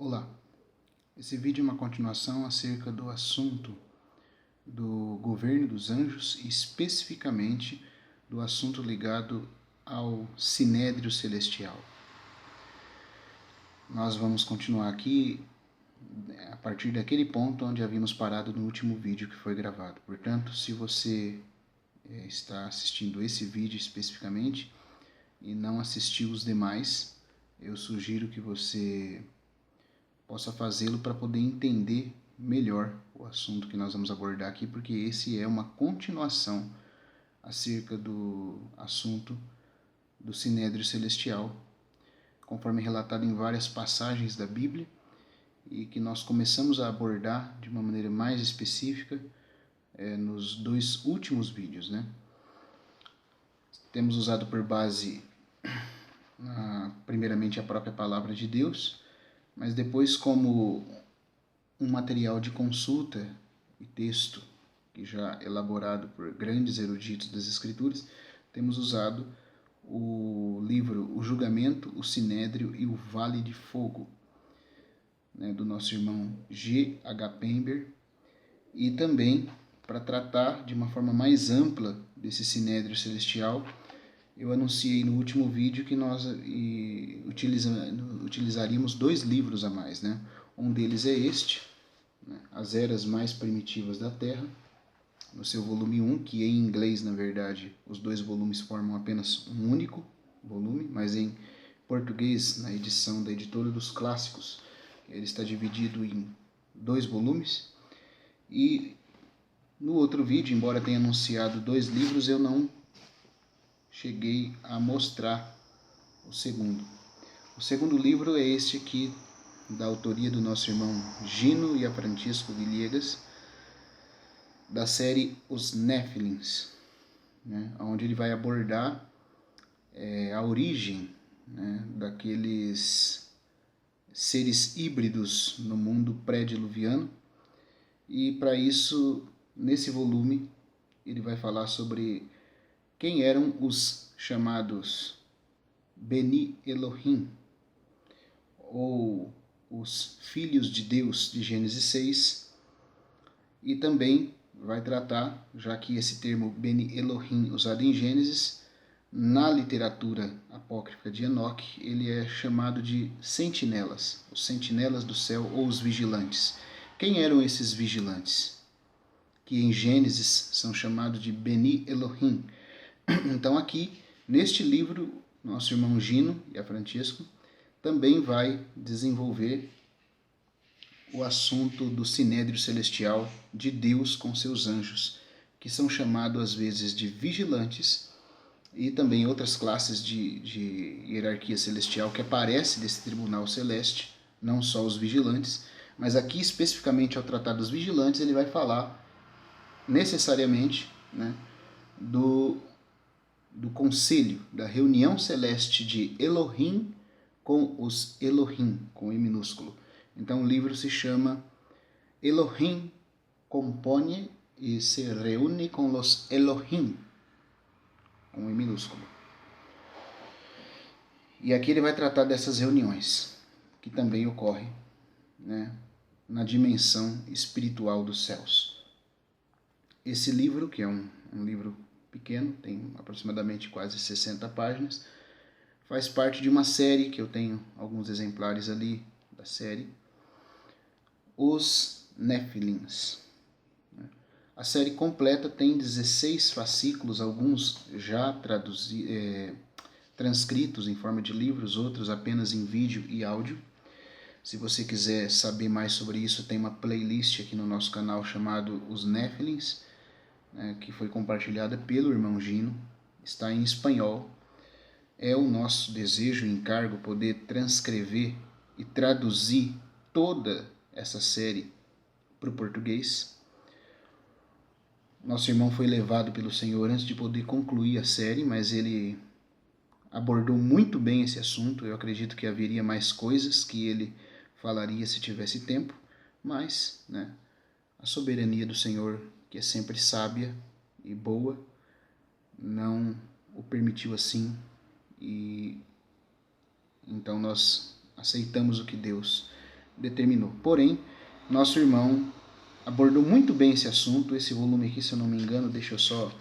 Olá, esse vídeo é uma continuação acerca do assunto do governo dos anjos e especificamente do assunto ligado ao Sinédrio Celestial. Nós vamos continuar aqui a partir daquele ponto onde havíamos parado no último vídeo que foi gravado. Portanto, se você está assistindo esse vídeo especificamente e não assistiu os demais, eu sugiro que você possa fazê-lo para poder entender melhor o assunto que nós vamos abordar aqui, porque esse é uma continuação acerca do assunto do Sinédrio Celestial, conforme relatado em várias passagens da Bíblia, e que nós começamos a abordar de uma maneira mais específica nos dois últimos vídeos, né? Temos usado por base primeiramente a própria Palavra de Deus, mas depois como um material de consulta e texto que já elaborado por grandes eruditos das Escrituras, temos usado o livro O Julgamento, o Sinédrio e o Vale de Fogo, né, do nosso irmão G. H. Pember, e também para tratar de uma forma mais ampla desse Sinédrio Celestial, eu anunciei no último vídeo que nós utilizaríamos dois livros a mais, né? Um deles é este, né? As Eras Mais Primitivas da Terra, no seu volume 1, que em inglês, na verdade, os dois volumes formam apenas um único volume, mas em português, na edição da Editora dos Clássicos, ele está dividido em dois volumes. E no outro vídeo, embora tenha anunciado dois livros, eu não cheguei a mostrar o segundo. O segundo livro é este aqui, da autoria do nosso irmão Gino e a Francisco Villegas, da série Os Néfilins, né, onde ele vai abordar a origem, né, daqueles seres híbridos no mundo pré-diluviano. E para isso, nesse volume, ele vai falar sobre quem eram os chamados Beni Elohim, ou os filhos de Deus de Gênesis 6, e também vai tratar, já que esse termo Beni Elohim usado em Gênesis, na literatura apócrifa de Enoque, ele é chamado de sentinelas, os sentinelas do céu ou os vigilantes. Quem eram esses vigilantes? Que em Gênesis são chamados de Beni Elohim. Então aqui, neste livro, nosso irmão Gino e a Francisco também vai desenvolver o assunto do Sinédrio Celestial de Deus com seus anjos, que são chamados às vezes de vigilantes, e também outras classes de hierarquia celestial que aparece desse tribunal celeste, não só os vigilantes, mas aqui especificamente ao tratar dos vigilantes, ele vai falar necessariamente, né, do conselho, da reunião celeste de Elohim com os Elohim, com E minúsculo. Então o livro se chama Elohim compone e se reúne com los Elohim, com E minúsculo. E aqui ele vai tratar dessas reuniões, que também ocorrem, né, na dimensão espiritual dos céus. Esse livro, que é um livro pequeno, tem aproximadamente quase 60 páginas, faz parte de uma série que eu tenho alguns exemplares ali da série, Os Néfilins. A série completa tem 16 fascículos, alguns já transcritos em forma de livros, outros apenas em vídeo e áudio. Se você quiser saber mais sobre isso, tem uma playlist aqui no nosso canal chamado Os Néfilins, que foi compartilhada pelo irmão Gino, está em espanhol. É o nosso desejo e encargo poder transcrever e traduzir toda essa série para o português. Nosso irmão foi levado pelo Senhor antes de poder concluir a série, mas ele abordou muito bem esse assunto. Eu acredito que haveria mais coisas que ele falaria se tivesse tempo, mas, né, a soberania do Senhor, que é sempre sábia e boa, não o permitiu assim, e então nós aceitamos o que Deus determinou. Porém, nosso irmão abordou muito bem esse assunto. Esse volume aqui, se eu não me engano, deixa eu só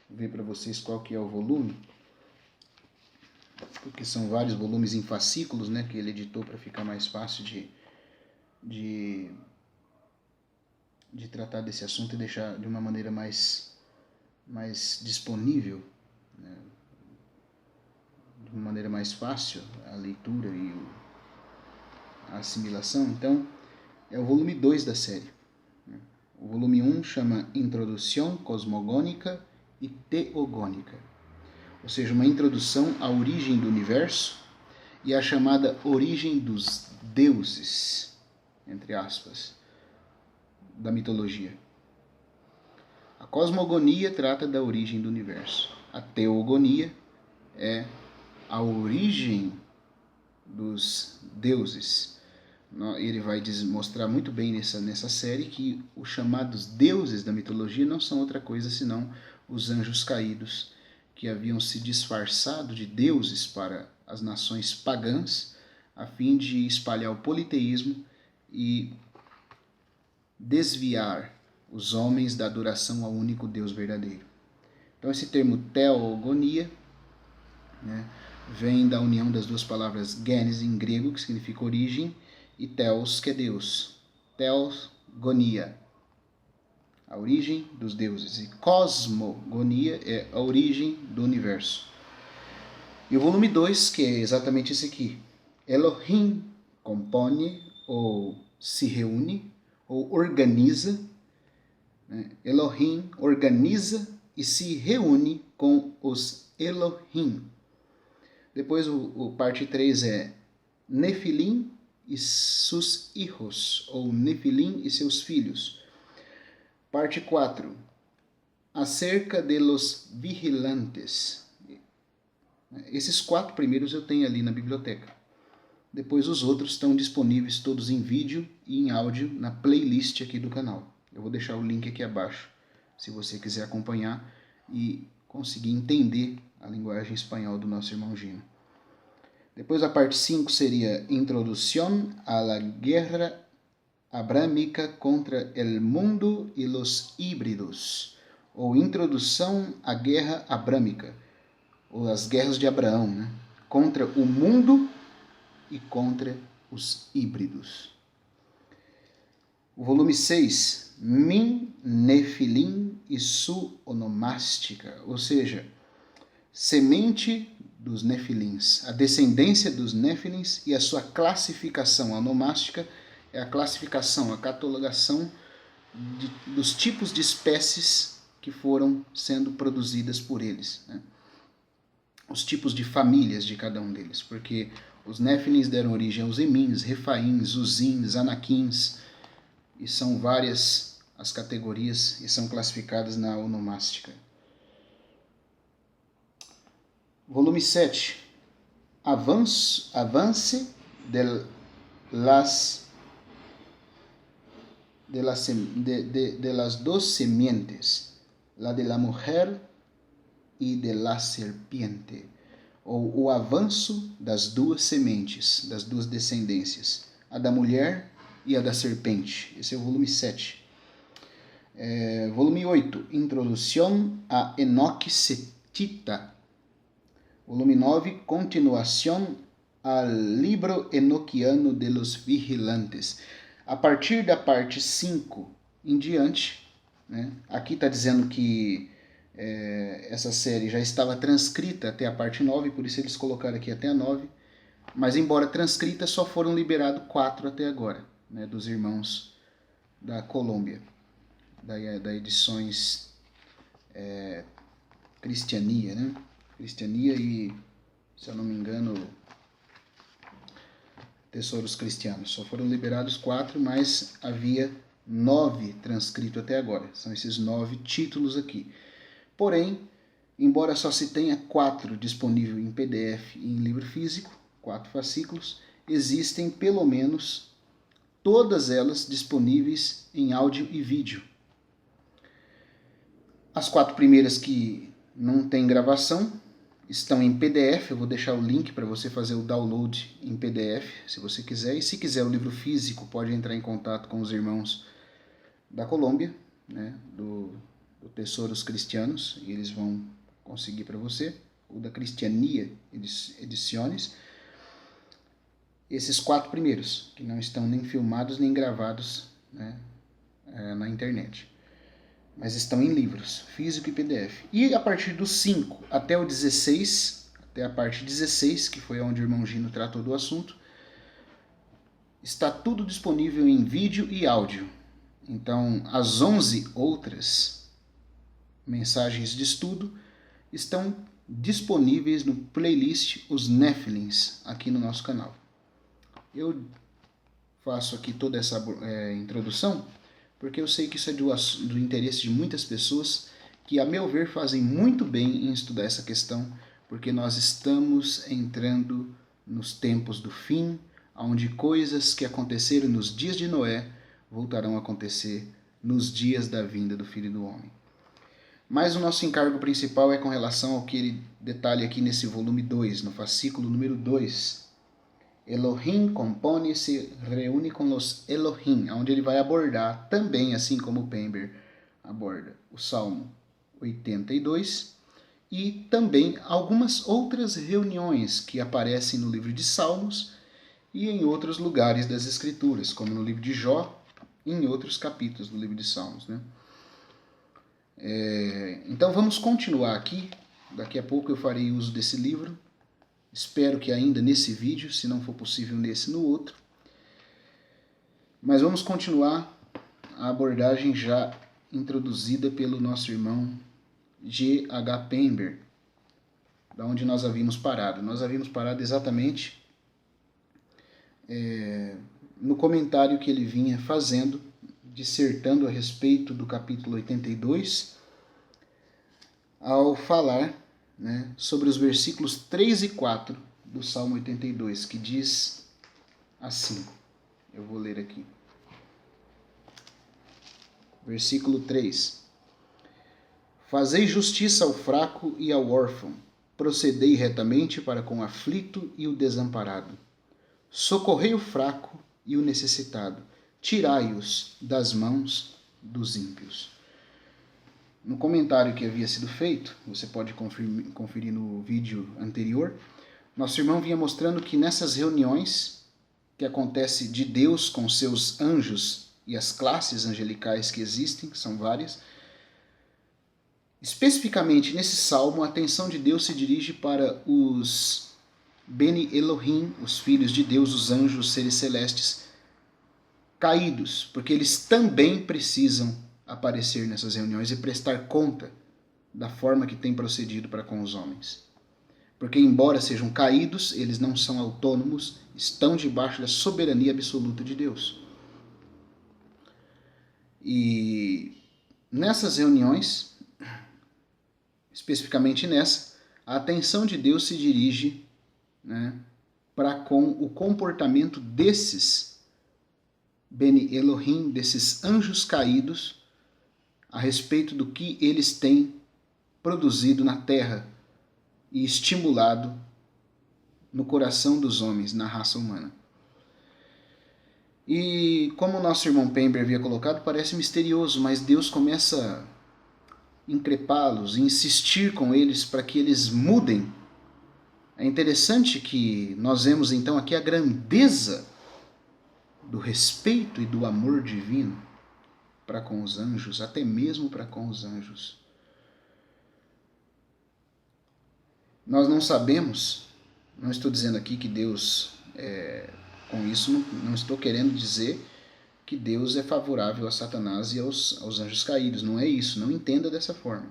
ver para vocês qual que é o volume, porque são vários volumes em fascículos, né, que ele editou para ficar mais fácil de tratar desse assunto e deixar de uma maneira mais disponível, né, de uma maneira mais fácil a leitura e a assimilação. Então, é o volume 2 da série. O volume 1 chama Introdução Cosmogônica e Teogônica, ou seja, uma introdução à origem do universo e à chamada origem dos deuses, entre aspas, da mitologia. A cosmogonia trata da origem do universo. A teogonia é a origem dos deuses. Ele vai mostrar muito bem nessa série que os chamados deuses da mitologia não são outra coisa senão os anjos caídos, que haviam se disfarçado de deuses para as nações pagãs, a fim de espalhar o politeísmo e desviar os homens da adoração ao único Deus verdadeiro. Então esse termo teogonia, né, vem da união das duas palavras genes em grego, que significa origem, e theos, que é Deus. Teogonia, a origem dos deuses. E cosmogonia é a origem do universo. E o volume 2, que é exatamente esse aqui. Elohim compõe ou se reúne ou organiza. Né? Elohim organiza e se reúne com os Elohim. Depois o parte 3 é Nefilim e seus hijos, ou Nefilim e seus filhos. Parte 4, acerca de los vigilantes. Esses 4 primeiros eu tenho ali na biblioteca. Depois os outros estão disponíveis todos em vídeo e em áudio na playlist aqui do canal. Eu vou deixar o link aqui abaixo, se você quiser acompanhar e conseguir entender a linguagem espanhol do nosso irmão Gino. Depois a parte 5 seria Introdução a la Guerra Abrâmica contra el Mundo e los Híbridos, ou Introdução à Guerra Abrâmica, ou as Guerras de Abraão, né? Contra o mundo e contra os híbridos. O volume 6, Min Nefilim e su onomástica, ou seja, semente dos Nefilins, a descendência dos Nefilins e a sua classificação. A onomástica é a classificação, a catalogação dos tipos de espécies que foram sendo produzidas por eles, né? Os tipos de famílias de cada um deles, porque os Nefilins deram origem aos Emins, Refaíns, Uzins, Anaquins, e são várias as categorias e são classificadas na onomástica. Volume 7, Avance de las dos sementes, la de la mujer e de la serpiente, ou o avanço das duas sementes, das duas descendências, a da mulher e a da serpente. Esse é o volume 7. Volume 8, Introdução a Enoque Setita. Volume 9, Continuação ao Libro Enoquiano de los Vigilantes. A partir da parte 5 em diante, né, aqui está dizendo que essa série já estava transcrita até a parte 9, por isso eles colocaram aqui até a 9, mas embora transcrita, só foram liberados 4 até agora, né, dos irmãos da Colômbia, da edições Cristiania, né? Cristiania e, se eu não me engano, Tesouros Cristianos. Só foram liberados 4, mas havia 9 transcritos até agora. São esses 9 títulos aqui. Porém, embora só se tenha 4 disponíveis em PDF e em livro físico, 4 fascículos, existem pelo menos todas elas disponíveis em áudio e vídeo. As 4 primeiras que não tem gravação, estão em PDF, eu vou deixar o link para você fazer o download em PDF, se você quiser. E se quiser o livro físico, pode entrar em contato com os irmãos da Colômbia, né, do Tesouros Cristianos, e eles vão conseguir para você, ou da Cristiania Ediciones. Esses 4 primeiros, que não estão nem filmados nem gravados, né, na internet, mas estão em livros, físico e PDF. E a partir do 5 até o 16, até a parte 16, que foi onde o irmão Gino tratou do assunto, está tudo disponível em vídeo e áudio. Então, as 11 outras mensagens de estudo estão disponíveis no playlist Os Néfilins, aqui no nosso canal. Eu faço aqui toda essa introdução porque eu sei que isso é do interesse de muitas pessoas que, a meu ver, fazem muito bem em estudar essa questão, porque nós estamos entrando nos tempos do fim, onde coisas que aconteceram nos dias de Noé voltarão a acontecer nos dias da vinda do Filho do Homem. Mas o nosso encargo principal é com relação ao que ele detalha aqui nesse volume 2, no fascículo número 2. Elohim compone e se reúne com os Elohim, onde ele vai abordar também, assim como o Pember aborda, o Salmo 82 e também algumas outras reuniões que aparecem no livro de Salmos e em outros lugares das Escrituras, como no livro de Jó e em outros capítulos do livro de Salmos, né? Então vamos continuar aqui. Daqui a pouco eu farei uso desse livro. Espero que ainda nesse vídeo, se não for possível nesse, no outro. Mas vamos continuar a abordagem já introduzida pelo nosso irmão G.H. Pember, da onde nós havíamos parado. Nós havíamos parado exatamente no comentário que ele vinha fazendo, dissertando a respeito do capítulo 82, ao falar, né, sobre os versículos 3 e 4 do Salmo 82, que diz assim, eu vou ler aqui. Versículo 3. Fazei justiça ao fraco e ao órfão, procedei retamente para com o aflito e o desamparado. Socorrei o fraco e o necessitado, tirai-os das mãos dos ímpios. No comentário que havia sido feito, você pode conferir no vídeo anterior, nosso irmão vinha mostrando que nessas reuniões que acontece de Deus com seus anjos e as classes angelicais que existem, que são várias, especificamente nesse salmo, a atenção de Deus se dirige para os Beni Elohim, os filhos de Deus, os anjos, os seres celestes, caídos, porque eles também precisam aparecer nessas reuniões e prestar conta da forma que tem procedido para com os homens. Porque, embora sejam caídos, eles não são autônomos, estão debaixo da soberania absoluta de Deus. E nessas reuniões, especificamente nessa, a atenção de Deus se dirige, né, para com o comportamento desses Beni Elohim, desses anjos caídos, a respeito do que eles têm produzido na terra e estimulado no coração dos homens, na raça humana. E como o nosso irmão Pember havia colocado, parece misterioso, mas Deus começa a increpá-los, insistir com eles para que eles mudem. É interessante que nós vemos então aqui a grandeza do respeito e do amor divino para com os anjos, até mesmo para com os anjos. Nós não sabemos, não estou dizendo aqui que Deus, com isso não estou querendo dizer que Deus é favorável a Satanás e aos anjos caídos, não é isso, não entenda dessa forma.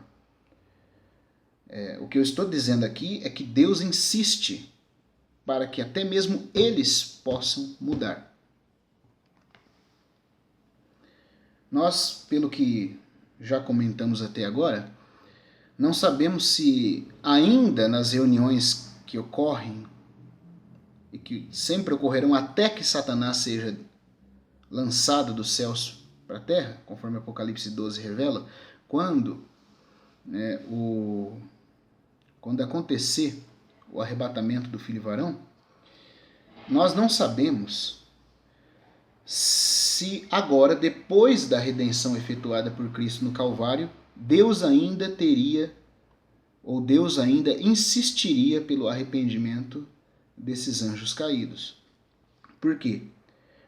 O que eu estou dizendo aqui é que Deus insiste para que até mesmo eles possam mudar. Nós, pelo que já comentamos até agora, não sabemos se ainda nas reuniões que ocorrem e que sempre ocorrerão até que Satanás seja lançado dos céus para a terra, conforme Apocalipse 12 revela, quando, né, quando acontecer o arrebatamento do filho varão, nós não sabemos se agora, depois da redenção efetuada por Cristo no Calvário, Deus ainda teria, ou Deus ainda insistiria pelo arrependimento desses anjos caídos. Por quê?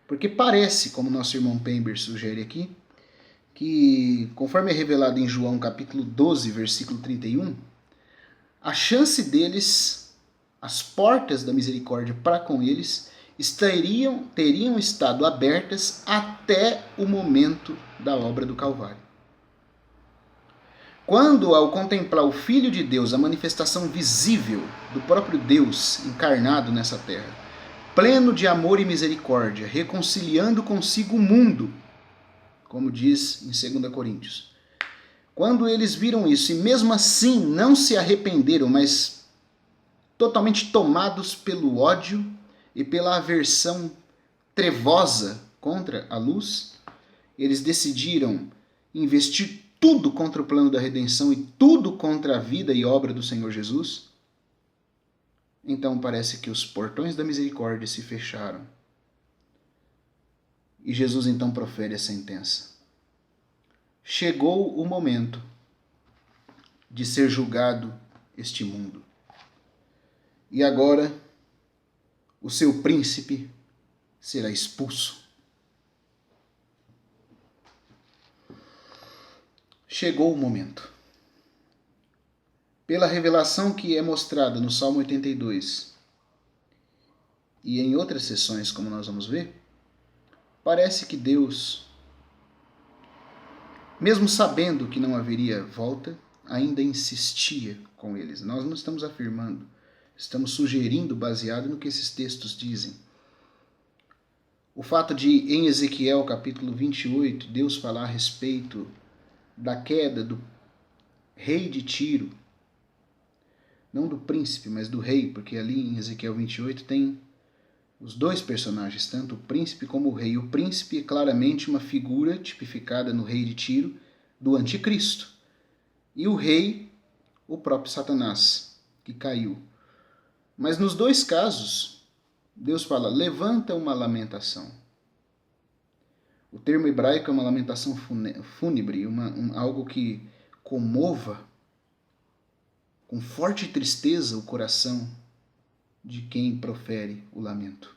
Porque parece, como nosso irmão Pember sugere aqui, que, conforme é revelado em João capítulo 12, versículo 31, a chance deles, as portas da misericórdia para com eles, teriam estado abertas até o momento da obra do Calvário. Quando, ao contemplar o Filho de Deus, a manifestação visível do próprio Deus encarnado nessa terra, pleno de amor e misericórdia, reconciliando consigo o mundo, como diz em 2 Coríntios. Quando eles viram isso e mesmo assim não se arrependeram, mas totalmente tomados pelo ódio e pela aversão trevosa contra a luz, eles decidiram investir tudo contra o plano da redenção e tudo contra a vida e obra do Senhor Jesus. Então parece que os portões da misericórdia se fecharam. E Jesus então profere a sentença. Chegou o momento de ser julgado este mundo. E agora o seu príncipe será expulso. Chegou o momento. Pela revelação que é mostrada no Salmo 82 e em outras sessões, como nós vamos ver, parece que Deus, mesmo sabendo que não haveria volta, ainda insistia com eles. Nós não estamos afirmando, estamos sugerindo baseado no que esses textos dizem. O fato de, em Ezequiel capítulo 28, Deus falar a respeito da queda do rei de Tiro, não do príncipe, mas do rei, porque ali em Ezequiel 28 tem os dois personagens, tanto o príncipe como o rei. O príncipe é claramente uma figura tipificada no rei de Tiro do anticristo. E o rei, o próprio Satanás, que caiu. Mas nos dois casos, Deus fala, levanta uma lamentação. O termo hebraico é uma lamentação fúnebre, algo que comova com forte tristeza o coração de quem profere o lamento.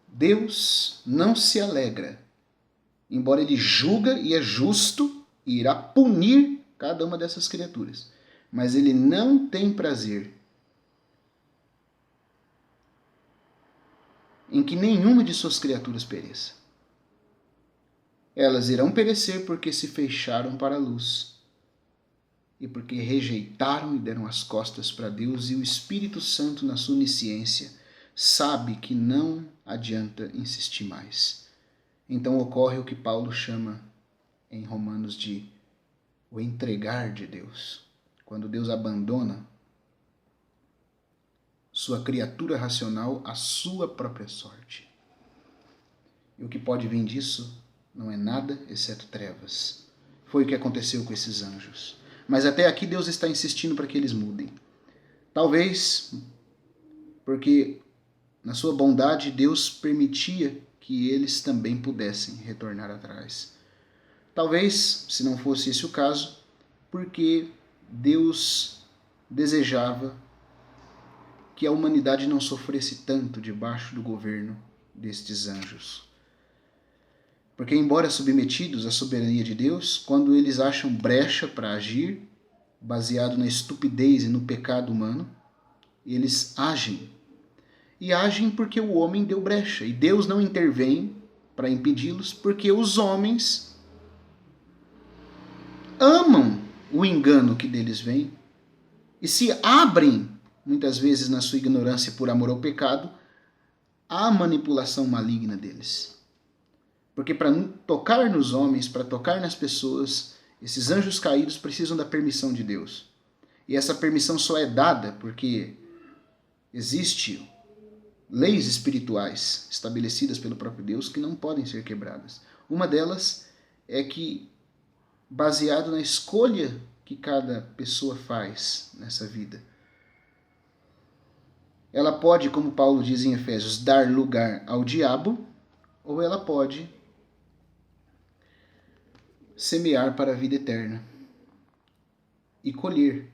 Deus não se alegra, embora ele julga e é justo e irá punir cada uma dessas criaturas, mas ele não tem prazer em que nenhuma de suas criaturas pereça. Elas irão perecer porque se fecharam para a luz e porque rejeitaram e deram as costas para Deus, e o Espírito Santo, na sua onisciência, sabe que não adianta insistir mais. Então ocorre o que Paulo chama em Romanos de o entregar de Deus. Quando Deus abandona sua criatura racional à sua própria sorte. E o que pode vir disso não é nada exceto trevas. Foi o que aconteceu com esses anjos. Mas até aqui Deus está insistindo para que eles mudem. Talvez porque na sua bondade Deus permitia que eles também pudessem retornar atrás. Talvez, se não fosse esse o caso, porque Deus desejava que a humanidade não sofresse tanto debaixo do governo destes anjos. Porque, embora submetidos à soberania de Deus, quando eles acham brecha para agir, baseado na estupidez e no pecado humano, eles agem. E agem porque o homem deu brecha. E Deus não intervém para impedi-los, porque os homens amam o engano que deles vem e se abrem, muitas vezes na sua ignorância por amor ao pecado, à manipulação maligna deles. Porque para tocar nos homens, para tocar nas pessoas, esses anjos caídos precisam da permissão de Deus. E essa permissão só é dada porque existem leis espirituais estabelecidas pelo próprio Deus que não podem ser quebradas. Uma delas é que, baseado na escolha que cada pessoa faz nessa vida. Ela pode, como Paulo diz em Efésios, dar lugar ao diabo, ou ela pode semear para a vida eterna e colher.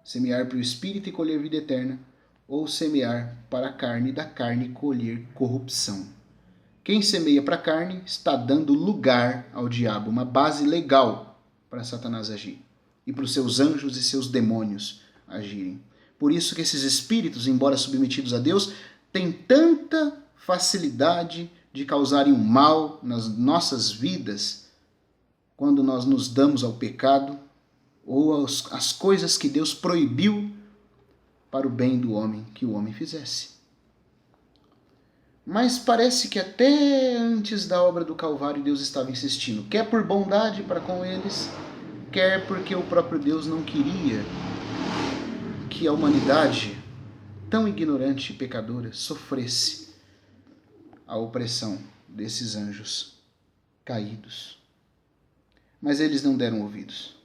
Semear para o Espírito e colher vida eterna, ou semear para a carne e da carne colher corrupção. Quem semeia para a carne está dando lugar ao diabo, uma base legal para Satanás agir e para os seus anjos e seus demônios agirem. Por isso que esses espíritos, embora submetidos a Deus, têm tanta facilidade de causarem o mal nas nossas vidas quando nós nos damos ao pecado ou às coisas que Deus proibiu para o bem do homem, que o homem fizesse. Mas parece que até antes da obra do Calvário Deus estava insistindo, quer por bondade para com eles, quer porque o próprio Deus não queria que a humanidade, tão ignorante e pecadora, sofresse a opressão desses anjos caídos. Mas eles não deram ouvidos.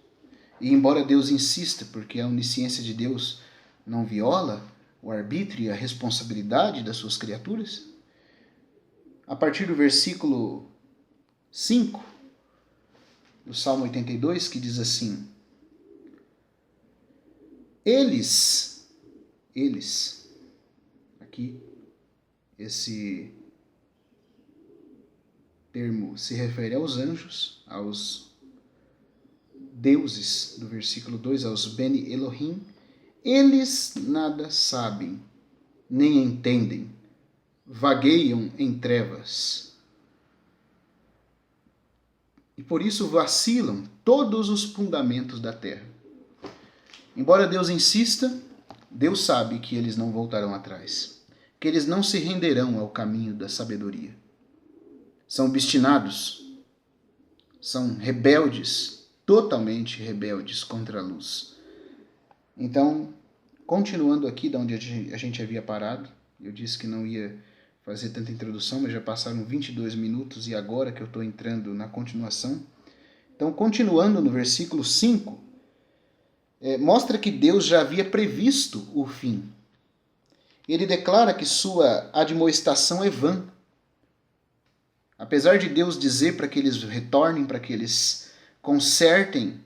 E embora Deus insista, porque a onisciência de Deus não viola o arbítrio e a responsabilidade das suas criaturas, a partir do versículo 5 do Salmo 82, que diz assim: Eles, aqui, esse termo se refere aos anjos, aos deuses, do versículo 2, aos Beni Elohim, eles nada sabem, nem entendem, vagueiam em trevas. E por isso vacilam todos os fundamentos da terra. Embora Deus insista, Deus sabe que eles não voltarão atrás, que eles não se renderão ao caminho da sabedoria. São obstinados, são rebeldes, totalmente rebeldes contra a luz. Então, continuando aqui de onde a gente havia parado, eu disse que não ia fazer tanta introdução, mas já passaram 22 minutos e agora que eu estou entrando na continuação. Então, continuando no versículo 5, mostra que Deus já havia previsto o fim. Ele declara que sua admoestação é vã. Apesar de Deus dizer para que eles retornem, para que eles consertem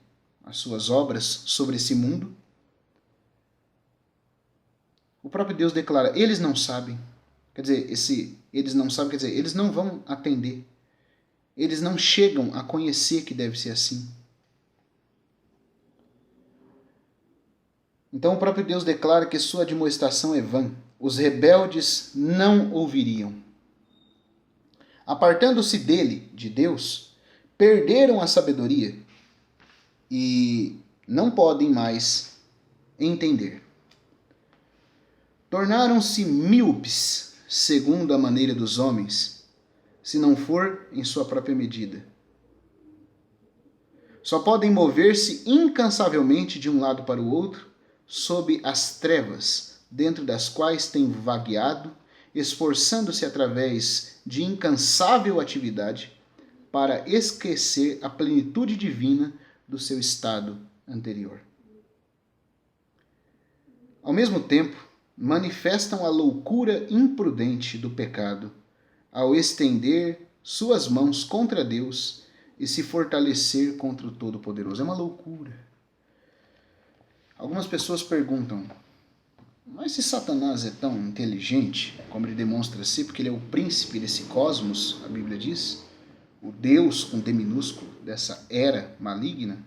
as suas obras sobre esse mundo, o próprio Deus declara, eles não sabem. Quer dizer, eles não sabem, quer dizer, eles não vão atender. Eles não chegam a conhecer que deve ser assim. Então o próprio Deus declara que sua admoestação é vã. Os rebeldes não ouviriam. Apartando-se dele, de Deus, perderam a sabedoria e não podem mais entender. Tornaram-se míopes, segundo a maneira dos homens, se não for em sua própria medida. Só podem mover-se incansavelmente de um lado para o outro, sob as trevas, dentro das quais têm vagueado, esforçando-se através de incansável atividade para esquecer a plenitude divina do seu estado anterior. Ao mesmo tempo, manifestam a loucura imprudente do pecado ao estender suas mãos contra Deus e se fortalecer contra o Todo-Poderoso. É uma loucura. Algumas pessoas perguntam, mas se Satanás é tão inteligente, como ele demonstra ser, porque ele é o príncipe desse cosmos, a Bíblia diz, o Deus com D minúsculo dessa era maligna,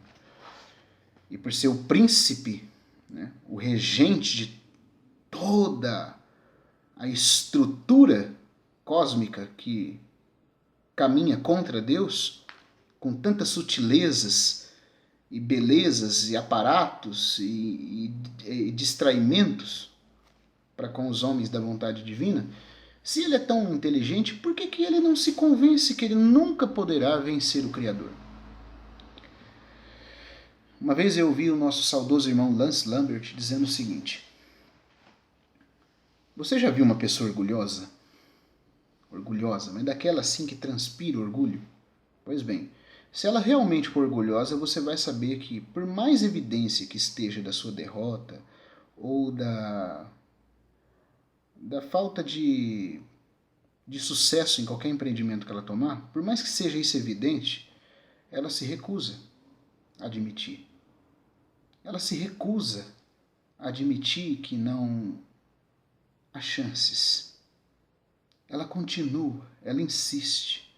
e por ser o príncipe, né, o regente de toda a estrutura cósmica que caminha contra Deus, com tantas sutilezas e belezas e aparatos e distraimentos para com os homens da vontade divina, se ele é tão inteligente, por que ele não se convence que ele nunca poderá vencer o Criador? Uma vez eu ouvi o nosso saudoso irmão Lance Lambert dizendo o seguinte: você já viu uma pessoa orgulhosa? Orgulhosa, mas daquela assim que transpira orgulho? Pois bem, Se ela realmente for orgulhosa, você vai saber que, por mais evidência que esteja da sua derrota ou da falta de sucesso em qualquer empreendimento que ela tomar, por mais que seja isso evidente, ela se recusa a admitir. Ela se recusa a admitir que não há chances. Ela continua, ela insiste,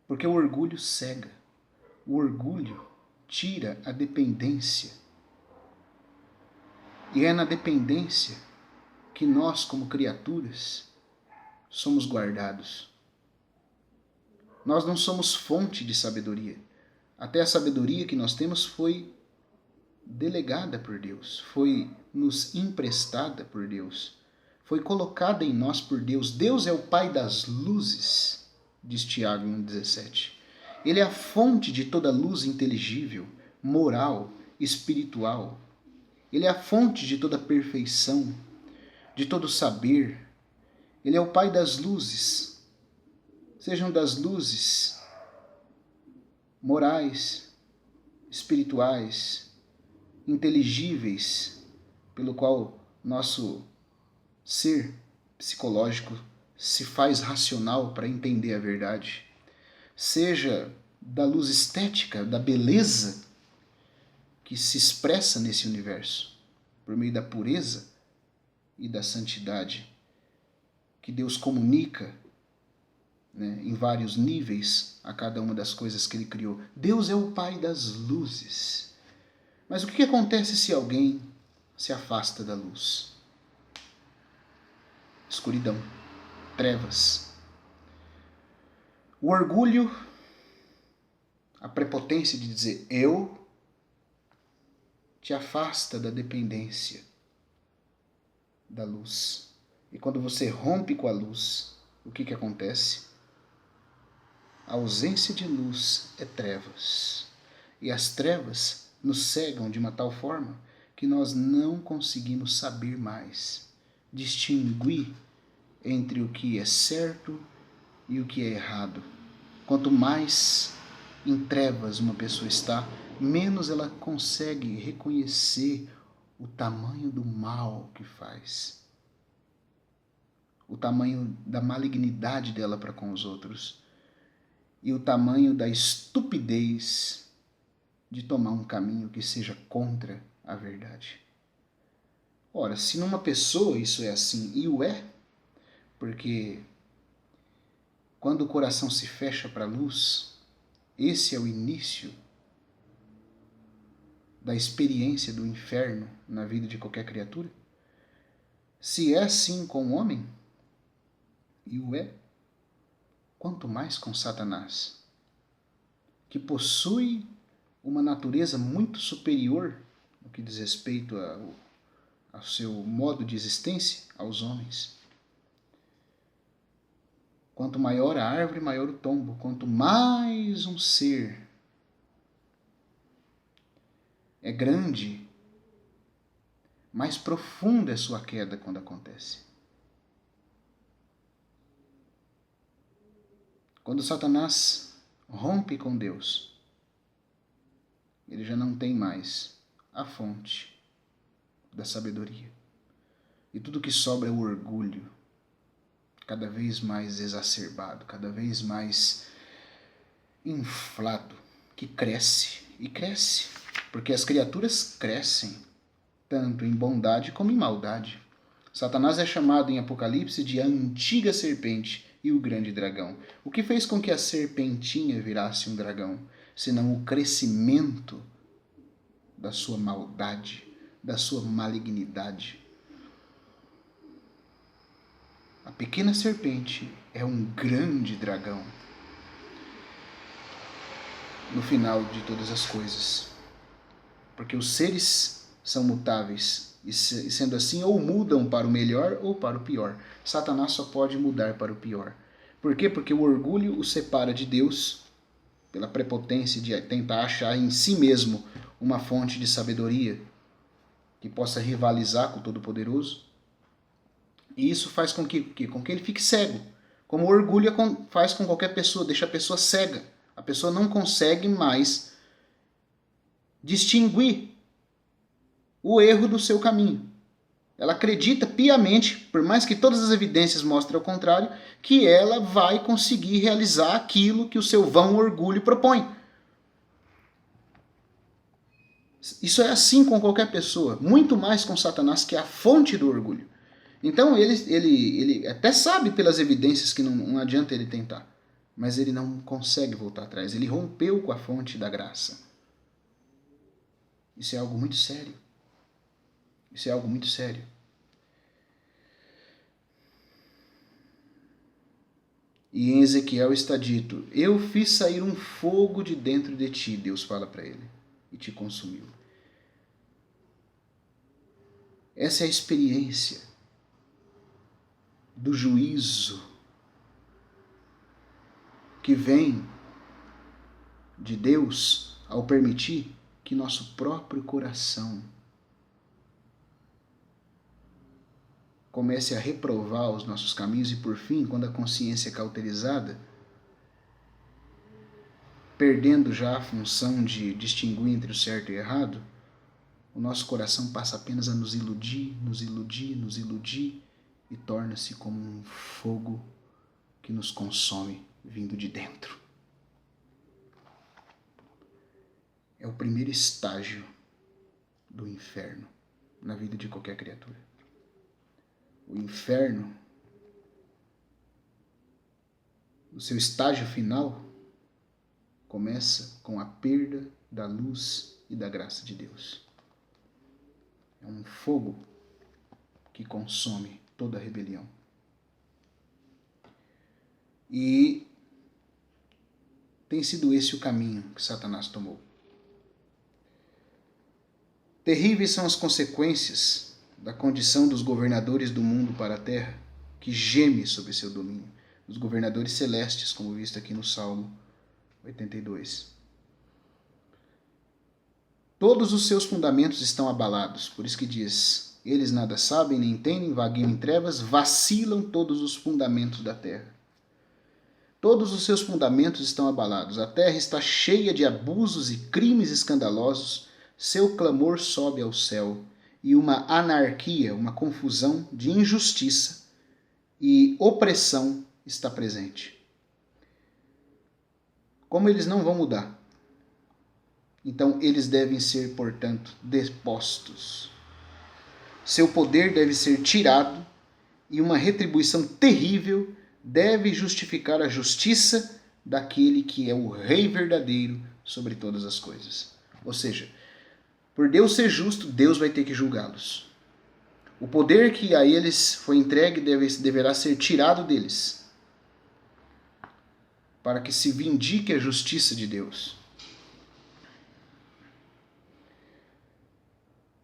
porque o orgulho cega. O orgulho tira a dependência. E é na dependência que nós, como criaturas, somos guardados. Nós não somos fonte de sabedoria. Até a sabedoria que nós temos foi delegada por Deus, foi nos emprestada por Deus, foi colocada em nós por Deus. Deus é o Pai das luzes, diz Tiago 1,17. Ele é a fonte de toda luz inteligível, moral, espiritual. Ele é a fonte de toda perfeição, de todo saber. Ele é o Pai das luzes. Sejam das luzes morais, espirituais, inteligíveis, pelo qual nosso ser psicológico se faz racional para entender a verdade. Seja da luz estética, da beleza que se expressa nesse universo, por meio da pureza e da santidade, que Deus comunica, né, em vários níveis a cada uma das coisas que Ele criou. Deus é o Pai das luzes. Mas o que acontece se alguém se afasta da luz? Escuridão, trevas. O orgulho, a prepotência de dizer eu, te afasta da dependência da luz. E quando você rompe com a luz, o que acontece? A ausência de luz é trevas. E as trevas nos cegam de uma tal forma que nós não conseguimos saber mais distinguir entre o que é certo e o que é errado. Quanto mais em trevas uma pessoa está, menos ela consegue reconhecer o tamanho do mal que faz, o tamanho da malignidade dela para com os outros e o tamanho da estupidez de tomar um caminho que seja contra a verdade. Ora, se numa pessoa isso é assim, e o é, porque quando o coração se fecha para a luz, esse é o início da experiência do inferno na vida de qualquer criatura. Se é assim com o homem, e o é, quanto mais com Satanás, que possui uma natureza muito superior no que diz respeito ao seu modo de existência aos homens. Quanto maior a árvore, maior o tombo. Quanto mais um ser é grande, mais profunda é sua queda quando acontece. Quando Satanás rompe com Deus, ele já não tem mais a fonte da sabedoria. E tudo que sobra é o orgulho, cada vez mais exacerbado, cada vez mais inflado, que cresce e cresce, porque as criaturas crescem, tanto em bondade como em maldade. Satanás é chamado em Apocalipse de a antiga serpente e o grande dragão. O que fez com que a serpentinha virasse um dragão, senão o crescimento da sua maldade, da sua malignidade? A pequena serpente é um grande dragão no final de todas as coisas. Porque os seres são mutáveis e sendo assim ou mudam para o melhor ou para o pior. Satanás só pode mudar para o pior. Por quê? Porque o orgulho o separa de Deus pela prepotência de tentar achar em si mesmo uma fonte de sabedoria que possa rivalizar com o Todo-Poderoso. E isso faz com que ele fique cego. Como o orgulho faz com qualquer pessoa, deixa a pessoa cega. A pessoa não consegue mais distinguir o erro do seu caminho. Ela acredita piamente, por mais que todas as evidências mostrem ao contrário, que ela vai conseguir realizar aquilo que o seu vão orgulho propõe. Isso é assim com qualquer pessoa, muito mais com Satanás, que é a fonte do orgulho. Então ele até sabe pelas evidências que não adianta ele tentar, mas ele não consegue voltar atrás. Ele rompeu com a fonte da graça. Isso é algo muito sério. Isso é algo muito sério. E em Ezequiel está dito: eu fiz sair um fogo de dentro de ti, Deus fala para ele, e te consumiu. Essa é a experiência do juízo que vem de Deus ao permitir que nosso próprio coração comece a reprovar os nossos caminhos e, por fim, quando a consciência é cauterizada, perdendo já a função de distinguir entre o certo e o errado, o nosso coração passa apenas a nos iludir e torna-se como um fogo que nos consome vindo de dentro. É o primeiro estágio do inferno na vida de qualquer criatura. O inferno, o seu estágio final, começa com a perda da luz e da graça de Deus. É um fogo que consome toda a rebelião. E tem sido esse o caminho que Satanás tomou. Terríveis são as consequências da condição dos governadores do mundo para a terra, que geme sobre seu domínio, dos governadores celestes, como visto aqui no Salmo 82. Todos os seus fundamentos estão abalados, por isso que diz: eles nada sabem, nem entendem, vagueiam em trevas, vacilam todos os fundamentos da terra. Todos os seus fundamentos estão abalados, a terra está cheia de abusos e crimes escandalosos, seu clamor sobe ao céu, e uma anarquia, uma confusão de injustiça e opressão está presente. Como eles não vão mudar, então eles devem ser, portanto, depostos. Seu poder deve ser tirado e uma retribuição terrível deve justificar a justiça daquele que é o Rei verdadeiro sobre todas as coisas. Ou seja, por Deus ser justo, Deus vai ter que julgá-los. O poder que a eles foi entregue deverá ser tirado deles, para que se vindique a justiça de Deus.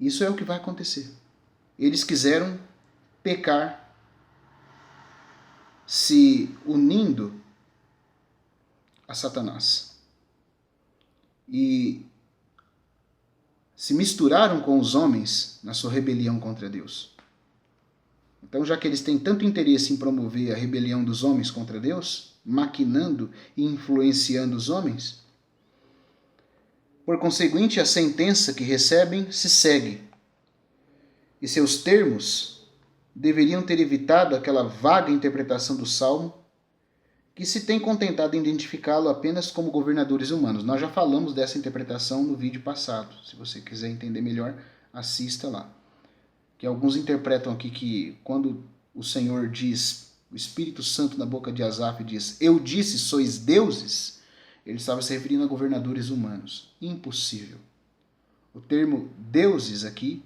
Isso é o que vai acontecer. Eles quiseram pecar, se unindo a Satanás. E se misturaram com os homens na sua rebelião contra Deus. Então, já que eles têm tanto interesse em promover a rebelião dos homens contra Deus, maquinando e influenciando os homens, por conseguinte, a sentença que recebem se segue. E seus termos deveriam ter evitado aquela vaga interpretação do Salmo, que se tem contentado em identificá-lo apenas como governadores humanos. Nós já falamos dessa interpretação no vídeo passado. Se você quiser entender melhor, assista lá. Que alguns interpretam aqui que quando o Senhor diz, o Espírito Santo na boca de Asaf diz: eu disse, sois deuses, ele estava se referindo a governadores humanos. Impossível. O termo deuses aqui,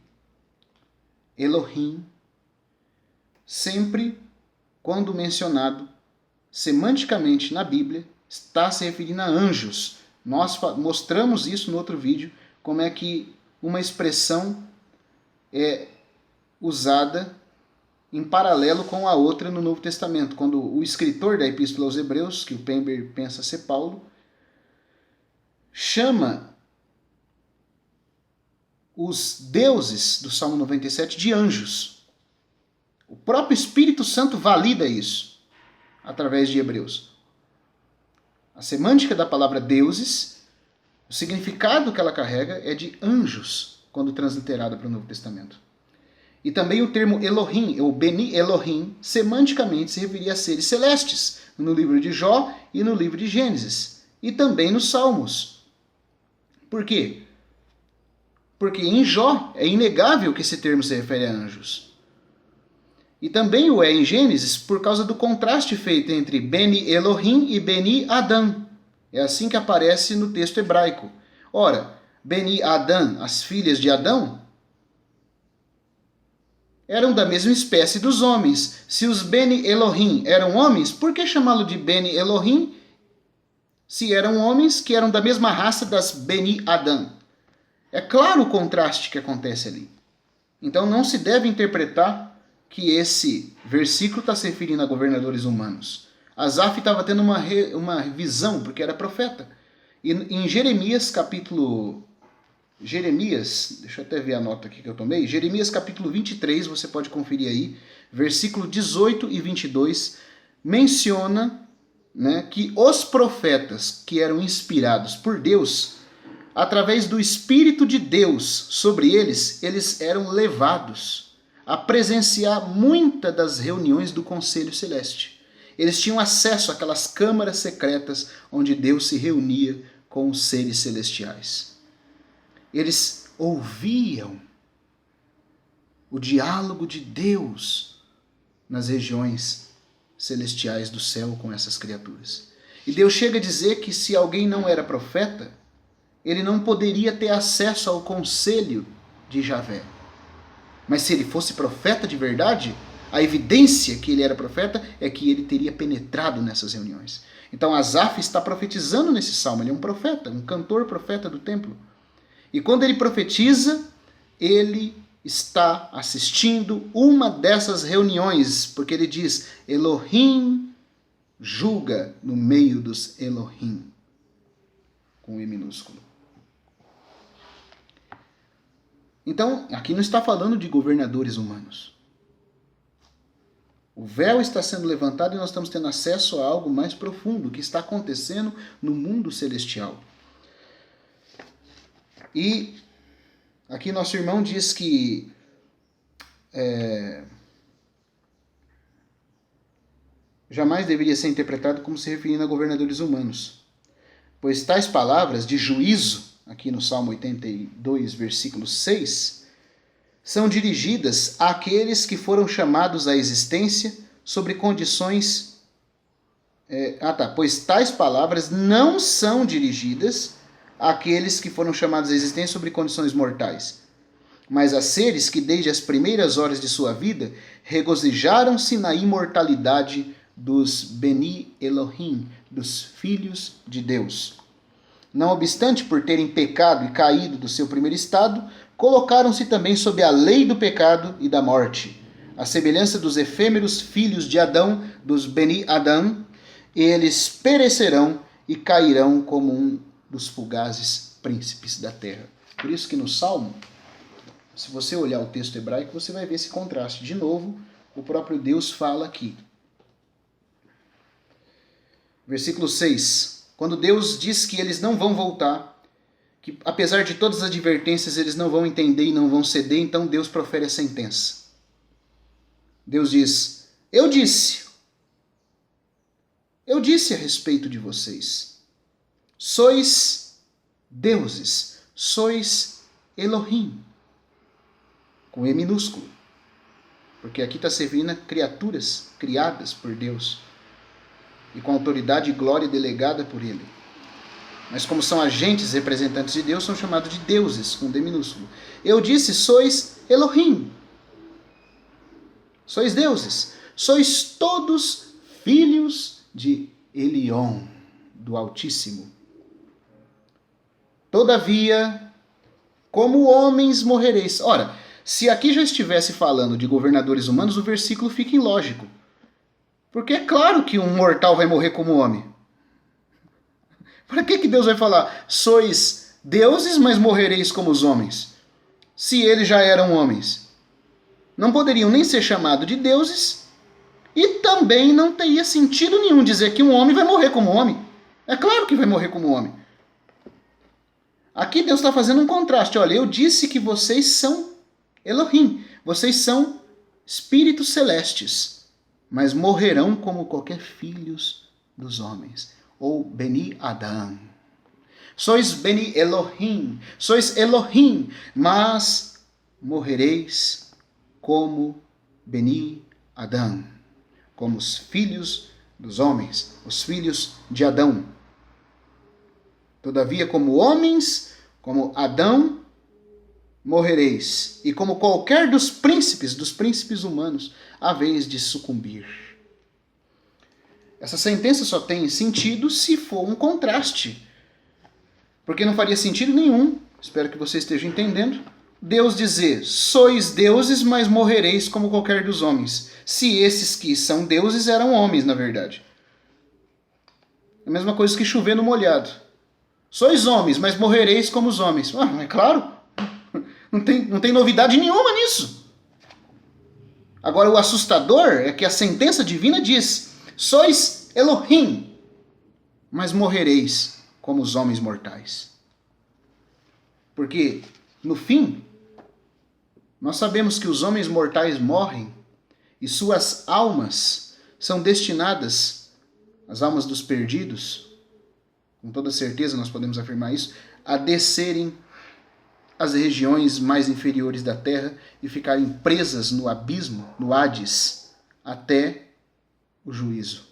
Elohim, sempre, quando mencionado semanticamente na Bíblia, está se referindo a anjos. Nós mostramos isso no outro vídeo, como é que uma expressão é usada em paralelo com a outra no Novo Testamento. Quando o escritor da Epístola aos Hebreus, que o Pember pensa ser Paulo, chama os deuses do Salmo 97 de anjos. O próprio Espírito Santo valida isso através de Hebreus. A semântica da palavra deuses, o significado que ela carrega é de anjos, quando transliterada para o Novo Testamento. E também o termo Elohim, ou Beni Elohim, semanticamente se referia a seres celestes, no livro de Jó e no livro de Gênesis, e também nos Salmos. Por quê? Porque em Jó é inegável que esse termo se refere a anjos. E também o é em Gênesis por causa do contraste feito entre Beni Elohim e Beni Adam. É assim que aparece no texto hebraico. Ora, Beni Adam, as filhas de Adão, eram da mesma espécie dos homens. Se os Beni Elohim eram homens, por que chamá-lo de Beni Elohim se eram homens que eram da mesma raça das Beni Adam? É claro o contraste que acontece ali. Então não se deve interpretar que esse versículo está se referindo a governadores humanos. Asaf estava tendo uma visão, porque era profeta. E em Jeremias, deixa eu até ver a nota aqui que eu tomei. Jeremias capítulo 23, você pode conferir aí, versículo 18 e 22, menciona, né, que os profetas que eram inspirados por Deus, através do Espírito de Deus sobre eles, eles eram levados a presenciar muitas das reuniões do Conselho Celeste. Eles tinham acesso àquelas câmaras secretas onde Deus se reunia com os seres celestiais. Eles ouviam o diálogo de Deus nas regiões celestiais do céu com essas criaturas. E Deus chega a dizer que se alguém não era profeta, ele não poderia ter acesso ao conselho de Javé. Mas se ele fosse profeta de verdade, a evidência que ele era profeta é que ele teria penetrado nessas reuniões. Então Asaf está profetizando nesse salmo, ele é um profeta, um cantor profeta do templo. E quando ele profetiza, ele está assistindo uma dessas reuniões, porque ele diz, Elohim julga no meio dos Elohim, com E minúsculo. Então, aqui não está falando de governadores humanos. O véu está sendo levantado e nós estamos tendo acesso a algo mais profundo que está acontecendo no mundo celestial. E aqui nosso irmão diz que jamais deveria ser interpretado como se referindo a governadores humanos, pois tais palavras de juízo, aqui no Salmo 82, versículo 6, são dirigidas àqueles que foram chamados à existência sobre condições... Pois tais palavras não são dirigidas àqueles que foram chamados à existência sobre condições mortais, mas a seres que desde as primeiras horas de sua vida regozijaram-se na imortalidade dos Beni Elohim, dos filhos de Deus. Não obstante, por terem pecado e caído do seu primeiro estado, colocaram-se também sob a lei do pecado e da morte. À semelhança dos efêmeros filhos de Adão, dos Beni Adam, eles perecerão e cairão como um dos fugazes príncipes da terra. Por isso que no Salmo, se você olhar o texto hebraico, você vai ver esse contraste. De novo, o próprio Deus fala aqui. Versículo 6. Quando Deus diz que eles não vão voltar, que apesar de todas as advertências eles não vão entender e não vão ceder, então Deus profere a sentença. Deus diz, eu disse a respeito de vocês, sois deuses, sois Elohim, com E minúsculo, porque aqui está servindo a criaturas criadas por Deus, e com autoridade e glória delegada por ele. Mas como são agentes representantes de Deus, são chamados de deuses, com D minúsculo. Eu disse, sois Elohim. Sois deuses. Sois todos filhos de Elion, do Altíssimo. Todavia, como homens morrereis. Ora, se aqui já estivesse falando de governadores humanos, o versículo fica ilógico. Porque é claro que um mortal vai morrer como homem. Para que Deus vai falar, sois deuses, mas morrereis como os homens? Se eles já eram homens. Não poderiam nem ser chamados de deuses, e também não teria sentido nenhum dizer que um homem vai morrer como homem. É claro que vai morrer como homem. Aqui Deus está fazendo um contraste. Olha, eu disse que vocês são Elohim. Vocês são espíritos celestes. Mas morrerão como qualquer filhos dos homens. Ou Beni Adam. Sois Beni Elohim. Sois Elohim. Mas morrereis como Beni Adam. Como os filhos dos homens. Os filhos de Adão. Todavia, como homens, como Adão, morrereis. E como qualquer dos príncipes humanos, haveis de sucumbir. Essa sentença só tem sentido se for um contraste. Porque não faria sentido nenhum, espero que você esteja entendendo, Deus dizer, sois deuses, mas morrereis como qualquer dos homens. Se esses que são deuses eram homens, na verdade. É a mesma coisa que chover no molhado. Sois homens, mas morrereis como os homens. É claro, não tem novidade nenhuma nisso. Agora, o assustador é que a sentença divina diz, sois Elohim, mas morrereis como os homens mortais. Porque, no fim, nós sabemos que os homens mortais morrem e suas almas são destinadas, as almas dos perdidos, com toda certeza nós podemos afirmar isso, a descerem às regiões mais inferiores da terra e ficarem presas no abismo, no Hades, até o juízo.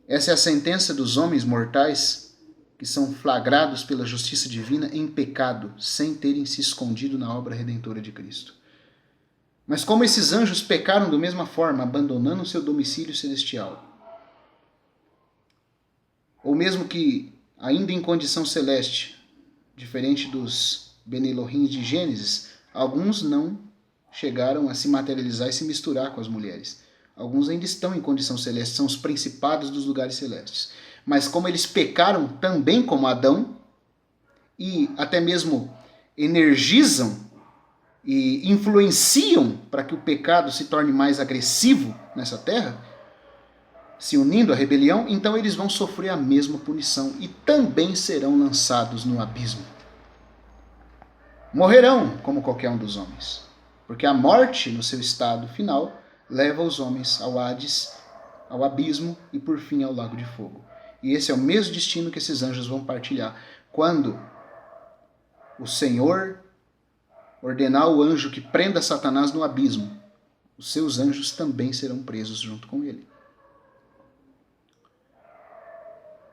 Essa é a sentença dos homens mortais que são flagrados pela justiça divina em pecado, sem terem se escondido na obra redentora de Cristo. Mas como esses anjos pecaram da mesma forma, abandonando seu domicílio celestial, ou mesmo que, ainda em condição celeste, diferente dos Beni Elohim de Gênesis, alguns não chegaram a se materializar e se misturar com as mulheres. Alguns ainda estão em condição celeste, são os principados dos lugares celestes. Mas como eles pecaram também como Adão, e até mesmo energizam e influenciam para que o pecado se torne mais agressivo nessa terra, se unindo à rebelião, então eles vão sofrer a mesma punição e também serão lançados no abismo. Morrerão como qualquer um dos homens, porque a morte, no seu estado final, leva os homens ao Hades, ao abismo e por fim ao lago de fogo. E esse é o mesmo destino que esses anjos vão partilhar quando o Senhor ordenar o anjo que prenda Satanás no abismo. Os seus anjos também serão presos junto com ele.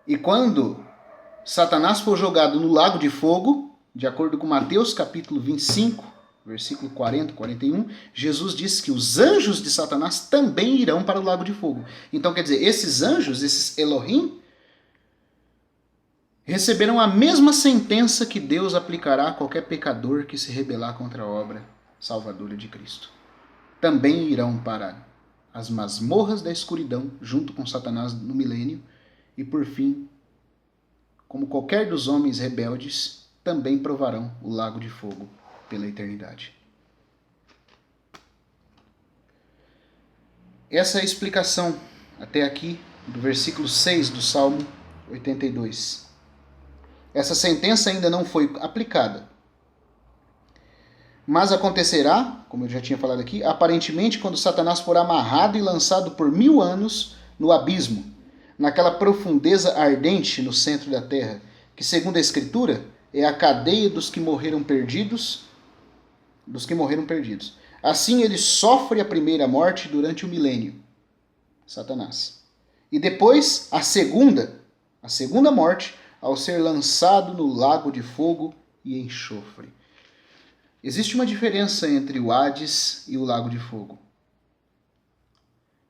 E quando Satanás for jogado no lago de fogo, de acordo com Mateus capítulo 25, versículo 40, 41, Jesus diz que os anjos de Satanás também irão para o lago de fogo. Então, quer dizer, esses anjos, esses Elohim, receberão a mesma sentença que Deus aplicará a qualquer pecador que se rebelar contra a obra salvadora de Cristo. Também irão para as masmorras da escuridão, junto com Satanás no milênio, e por fim, como qualquer dos homens rebeldes, também provarão o lago de fogo pela eternidade. Essa é a explicação, até aqui, do versículo 6 do Salmo 82. Essa sentença ainda não foi aplicada. Mas acontecerá, como eu já tinha falado aqui, aparentemente quando Satanás for amarrado e lançado por 1000 anos no abismo, naquela profundeza ardente no centro da terra, que segundo a Escritura é a cadeia dos que morreram perdidos, Assim ele sofre a primeira morte durante o milênio, Satanás. E depois a segunda morte, ao ser lançado no lago de fogo e enxofre. Existe uma diferença entre o Hades e o lago de fogo.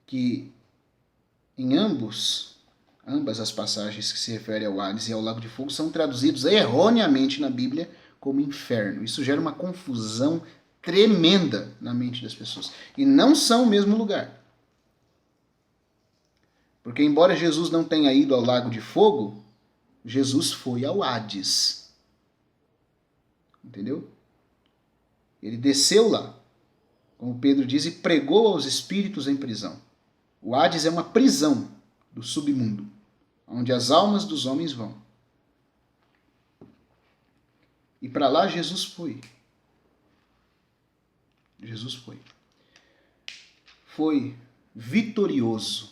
Que em ambas as passagens que se referem ao Hades e ao lago de fogo são traduzidos erroneamente na Bíblia como inferno. Isso gera uma confusão tremenda na mente das pessoas. E não são o mesmo lugar. Porque embora Jesus não tenha ido ao lago de fogo, Jesus foi ao Hades. Entendeu? Ele desceu lá, como Pedro diz, e pregou aos espíritos em prisão. O Hades é uma prisão do submundo. onde as almas dos homens vão. E para lá Jesus foi. Jesus foi. Foi vitorioso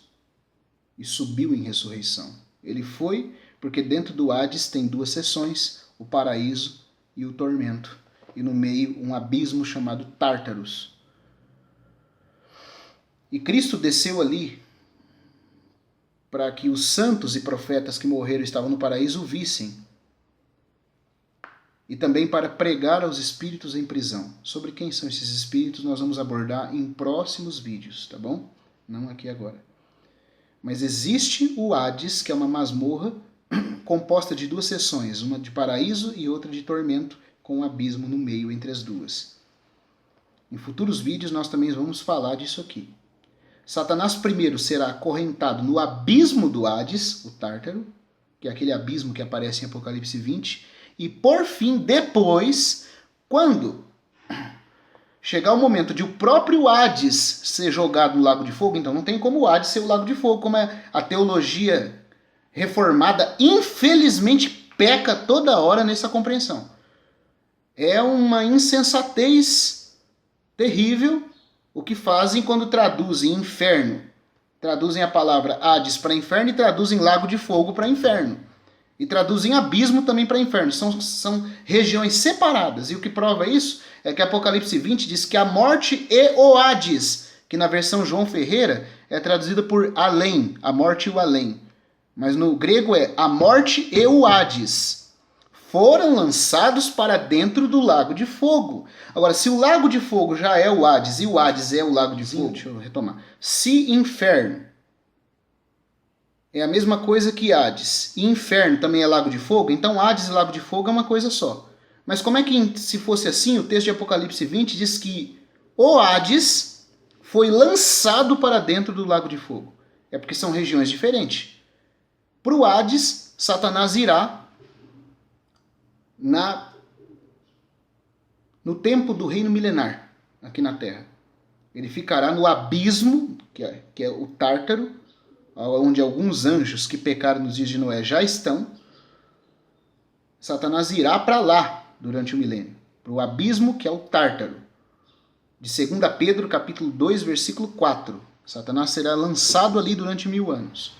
e subiu em ressurreição. Ele foi porque dentro do Hades tem duas seções, o paraíso e o tormento. E no meio um abismo chamado Tártaros. E Cristo desceu ali para que os santos e profetas que morreram e estavam no paraíso o vissem. E também para pregar aos espíritos em prisão. Sobre quem são esses espíritos nós vamos abordar em próximos vídeos, tá bom? Não aqui agora. Mas existe o Hades, que é uma masmorra composta de duas seções, uma de paraíso e outra de tormento, com um abismo no meio entre as duas. Em futuros vídeos nós também vamos falar disso aqui. Satanás primeiro será acorrentado no abismo do Hades, o Tártaro, que é aquele abismo que aparece em Apocalipse 20, e por fim, depois, quando chegar o momento de o próprio Hades ser jogado no lago de fogo, então não tem como o Hades ser o lago de fogo, como a teologia reformada infelizmente peca toda hora nessa compreensão. É uma insensatez terrível o que fazem quando traduzem inferno. Traduzem a palavra Hades para inferno e traduzem lago de fogo para inferno. E traduzem abismo também para inferno. São regiões separadas. E o que prova isso é que Apocalipse 20 diz que a morte e o Hades, que na versão João Ferreira é traduzida por além, a morte e o além. Mas no grego é a morte e o Hades. Foram lançados para dentro do lago de fogo. Agora, se o lago de fogo já é o Hades e o Hades é o lago de fogo, deixa eu retomar. Se inferno é a mesma coisa que Hades e inferno também é lago de fogo, então Hades e lago de fogo é uma coisa só. Mas como é que, se fosse assim, o texto de Apocalipse 20 diz que o Hades foi lançado para dentro do lago de fogo? É porque são regiões diferentes. Para o Hades, Satanás irá no tempo do reino milenar, aqui na Terra. Ele ficará no abismo, que é o Tártaro, onde alguns anjos que pecaram nos dias de Noé já estão. Satanás irá para lá durante o milênio, para o abismo que é o Tártaro. De 2 Pedro, capítulo 2, versículo 4. Satanás será lançado ali durante 1000 anos.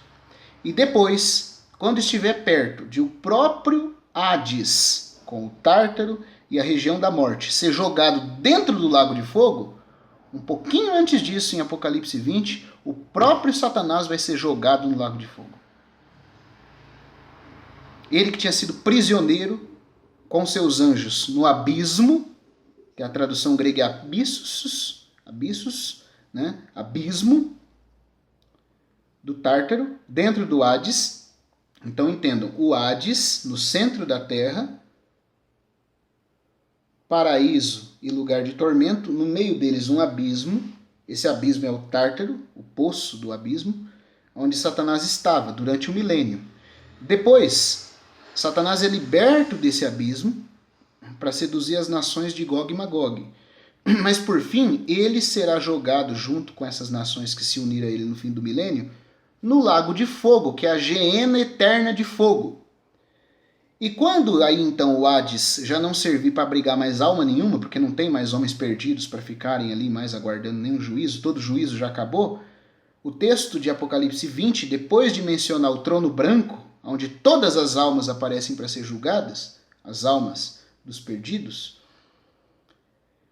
E depois, quando estiver perto de o próprio Hades, com o Tártaro e a região da morte, ser jogado dentro do lago de fogo, um pouquinho antes disso, em Apocalipse 20, o próprio Satanás vai ser jogado no lago de fogo. Ele que tinha sido prisioneiro com seus anjos no abismo, que a tradução grega é abissos, né? Abismo do Tártaro, dentro do Hades. Então entendam, o Hades, no centro da Terra, paraíso e lugar de tormento, no meio deles um abismo. Esse abismo é o Tártaro, o poço do abismo, onde Satanás estava durante o milênio. Depois, Satanás é liberto desse abismo para seduzir as nações de Gog e Magog. Mas por fim, ele será jogado junto com essas nações que se uniram a ele no fim do milênio, no lago de fogo, que é a geena eterna de fogo. E quando aí então o Hades já não servir para abrigar mais alma nenhuma, porque não tem mais homens perdidos para ficarem ali mais aguardando nenhum juízo, todo juízo já acabou, o texto de Apocalipse 20, depois de mencionar o trono branco, onde todas as almas aparecem para ser julgadas, as almas dos perdidos,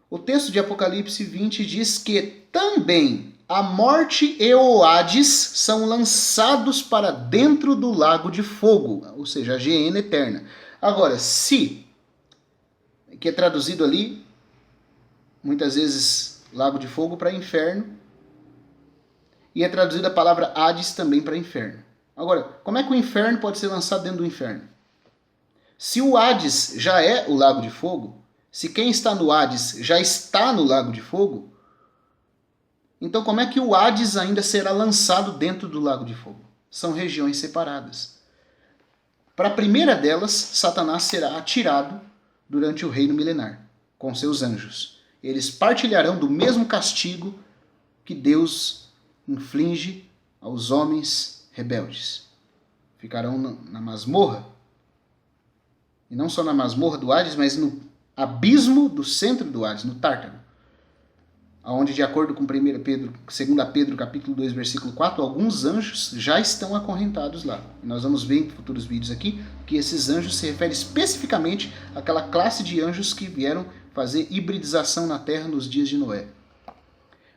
o texto de Apocalipse 20 diz que também a morte e o Hades são lançados para dentro do lago de fogo, ou seja, a geena eterna. Agora, se, que é traduzido ali, muitas vezes, lago de fogo para inferno, e é traduzida a palavra Hades também para inferno. Agora, como é que o inferno pode ser lançado dentro do inferno? Se o Hades já é o lago de fogo, se quem está no Hades já está no lago de fogo, então como é que o Hades ainda será lançado dentro do lago de fogo? São regiões separadas. Para a primeira delas, Satanás será atirado durante o reino milenar, com seus anjos. Eles partilharão do mesmo castigo que Deus inflige aos homens rebeldes. ficarão na masmorra. E não só na masmorra do Hades, mas no abismo do centro do Hades, no Tártaro. Onde, de acordo com 2 Pedro capítulo 2, versículo 4, alguns anjos já estão acorrentados lá. E nós vamos ver em futuros vídeos aqui que esses anjos se referem especificamente àquela classe de anjos que vieram fazer hibridização na Terra nos dias de Noé.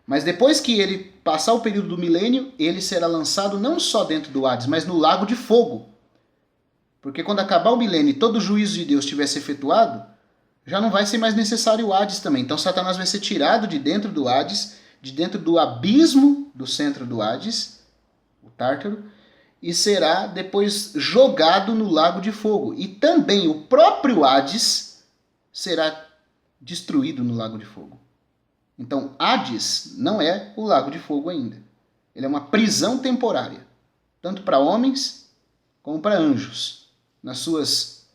Mas depois que ele passar o período do milênio, ele será lançado não só dentro do Hades, mas no lago de fogo. Porque quando acabar o milênio e todo o juízo de Deus tivesse efetuado, já não vai ser mais necessário o Hades também. Então Satanás vai ser tirado de dentro do Hades, de dentro do abismo do centro do Hades, o Tártaro, e será depois jogado no lago de fogo. E também o próprio Hades será destruído no lago de fogo. Então Hades não é o lago de fogo ainda. Ele é uma prisão temporária, tanto para homens como para anjos, nas suas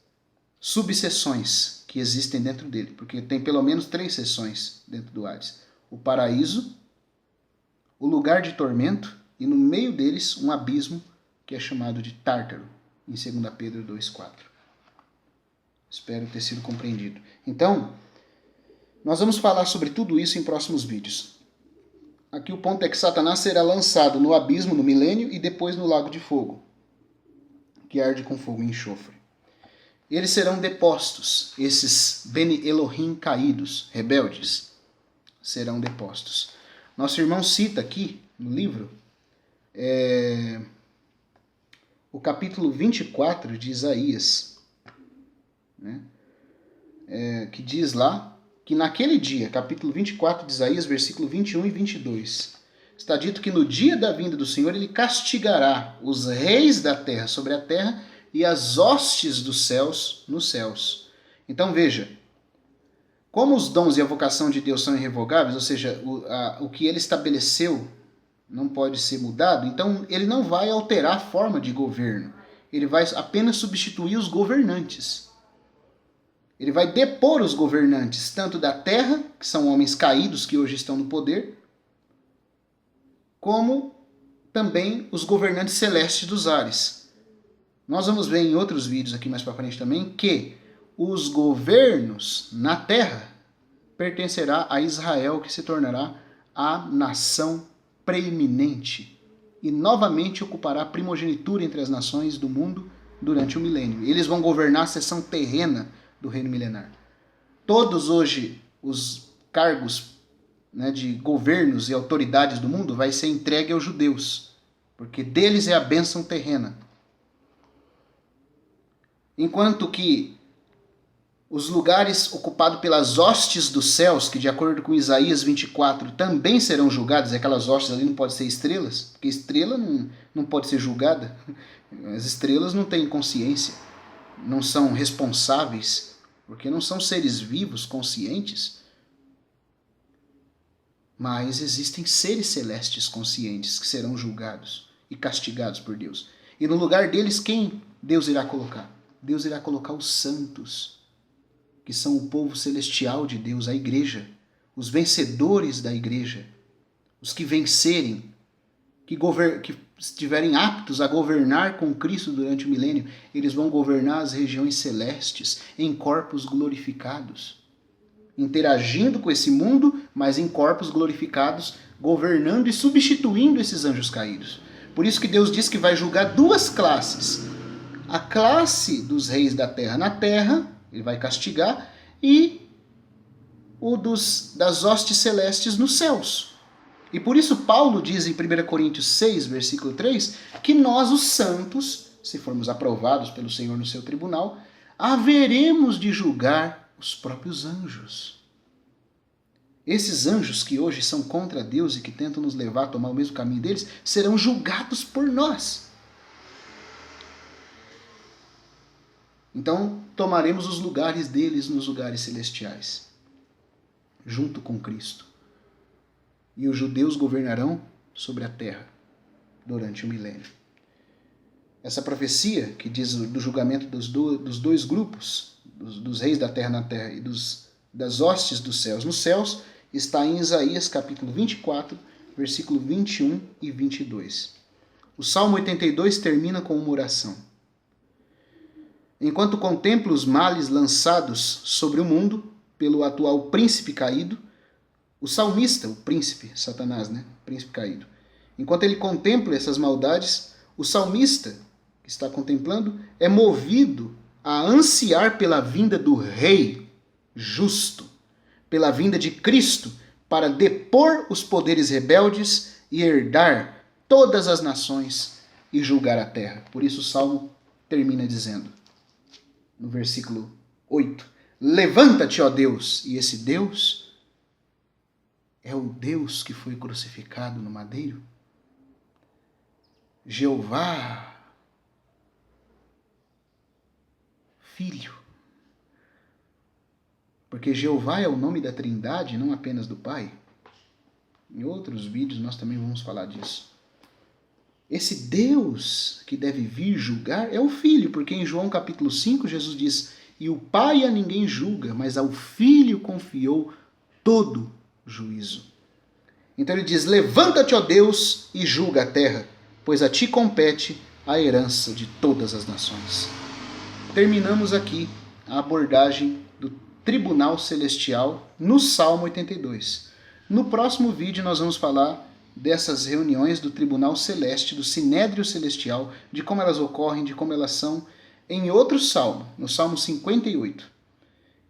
subseções que existem dentro dele, porque tem pelo menos 3 seções dentro do Hades. O paraíso, o lugar de tormento e no meio deles um abismo que é chamado de Tártaro, em 2 Pedro 2,4. Espero ter sido compreendido. Então, nós vamos falar sobre tudo isso em próximos vídeos. Aqui o ponto é que Satanás será lançado no abismo no milênio e depois no lago de fogo, que arde com fogo e enxofre. Eles serão depostos, esses Beni Elohim caídos, rebeldes, serão depostos. Nosso irmão cita aqui no livro o capítulo 24 de Isaías, né? Que diz lá que naquele dia, capítulo 24 de Isaías, versículo 21 e 22, está dito que no dia da vinda do Senhor ele castigará os reis da terra sobre a terra e as hostes dos céus nos céus. Então veja, como os dons e a vocação de Deus são irrevogáveis, ou seja, o que ele estabeleceu não pode ser mudado, então ele não vai alterar a forma de governo. Ele vai apenas substituir os governantes. Ele vai depor os governantes, tanto da terra, que são homens caídos que hoje estão no poder, como também os governantes celestes dos ares. Nós vamos ver em outros vídeos aqui mais para frente também que os governos na terra pertencerá a Israel, que se tornará a nação preeminente e novamente ocupará a primogenitura entre as nações do mundo durante o milênio. Eles vão governar a seção terrena do reino milenar. Todos hoje os cargos, né, de governos e autoridades do mundo vai ser entregue aos judeus, porque deles é a bênção terrena. Enquanto que os lugares ocupados pelas hostes dos céus, que de acordo com Isaías 24 também serão julgadas, aquelas hostes ali não podem ser estrelas, porque estrela não pode ser julgada. As estrelas não têm consciência, não são responsáveis, porque não são seres vivos, conscientes. Mas existem seres celestes conscientes que serão julgados e castigados por Deus. E no lugar deles, quem Deus irá colocar? Deus irá colocar os santos, que são o povo celestial de Deus, a igreja, os vencedores da igreja, os que vencerem, que estiverem aptos a governar com Cristo durante o milênio. Eles vão governar as regiões celestes em corpos glorificados, interagindo com esse mundo, mas em corpos glorificados, governando e substituindo esses anjos caídos. Por isso que Deus diz que vai julgar 2 classes. A classe dos reis da terra na terra, ele vai castigar, e o das hostes celestes nos céus. E por isso Paulo diz em 1 Coríntios 6, versículo 3, que nós, os santos, se formos aprovados pelo Senhor no seu tribunal, haveremos de julgar os próprios anjos. Esses anjos que hoje são contra Deus e que tentam nos levar a tomar o mesmo caminho deles, serão julgados por nós. Então, tomaremos os lugares deles nos lugares celestiais, junto com Cristo. E os judeus governarão sobre a terra durante o milênio. Essa profecia, que diz do julgamento dos 2 grupos, dos reis da terra na terra e das hostes dos céus nos céus, está em Isaías capítulo 24, versículo 21 e 22. O Salmo 82 termina com uma oração. Enquanto contemplo os males lançados sobre o mundo pelo atual príncipe caído, o salmista, o príncipe, Satanás, né? Príncipe caído. Enquanto ele contempla essas maldades, o salmista, que está contemplando, é movido a ansiar pela vinda do Rei justo, pela vinda de Cristo, para depor os poderes rebeldes e herdar todas as nações e julgar a terra. Por isso o Salmo termina dizendo, no versículo 8, levanta-te, ó Deus, e esse Deus é o Deus que foi crucificado no madeiro. Jeová, Filho. Porque Jeová é o nome da Trindade, não apenas do Pai. Em outros vídeos nós também vamos falar disso. Esse Deus que deve vir julgar é o Filho, porque em João capítulo 5 Jesus diz, e o Pai a ninguém julga, mas ao Filho confiou todo juízo. Então ele diz, levanta-te, ó Deus, e julga a terra, pois a ti compete a herança de todas as nações. Terminamos aqui a abordagem do Tribunal Celestial no Salmo 82. No próximo vídeo nós vamos falar dessas reuniões do Tribunal Celeste, do Sinédrio Celestial, de como elas ocorrem, de como elas são, em outro salmo, no Salmo 58.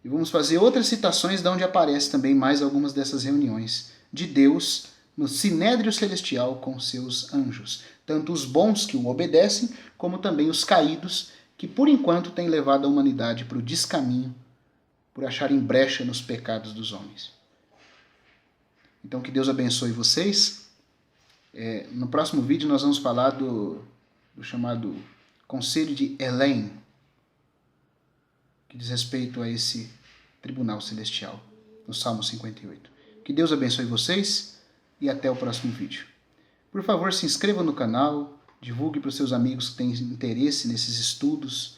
E vamos fazer outras citações de onde aparece também mais algumas dessas reuniões de Deus no Sinédrio Celestial com seus anjos. Tanto os bons que o obedecem, como também os caídos, que por enquanto têm levado a humanidade para o descaminho, por acharem brecha nos pecados dos homens. Então que Deus abençoe vocês. No próximo vídeo nós vamos falar do chamado Conselho de Elaine, que diz respeito a esse Tribunal Celestial, no Salmo 58. Que Deus abençoe vocês e até o próximo vídeo. Por favor, se inscreva no canal, divulgue para os seus amigos que têm interesse nesses estudos,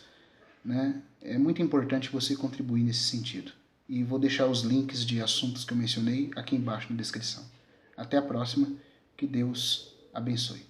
né? É muito importante você contribuir nesse sentido. E vou deixar os links de assuntos que eu mencionei aqui embaixo na descrição. Até a próxima. Que Deus abençoe.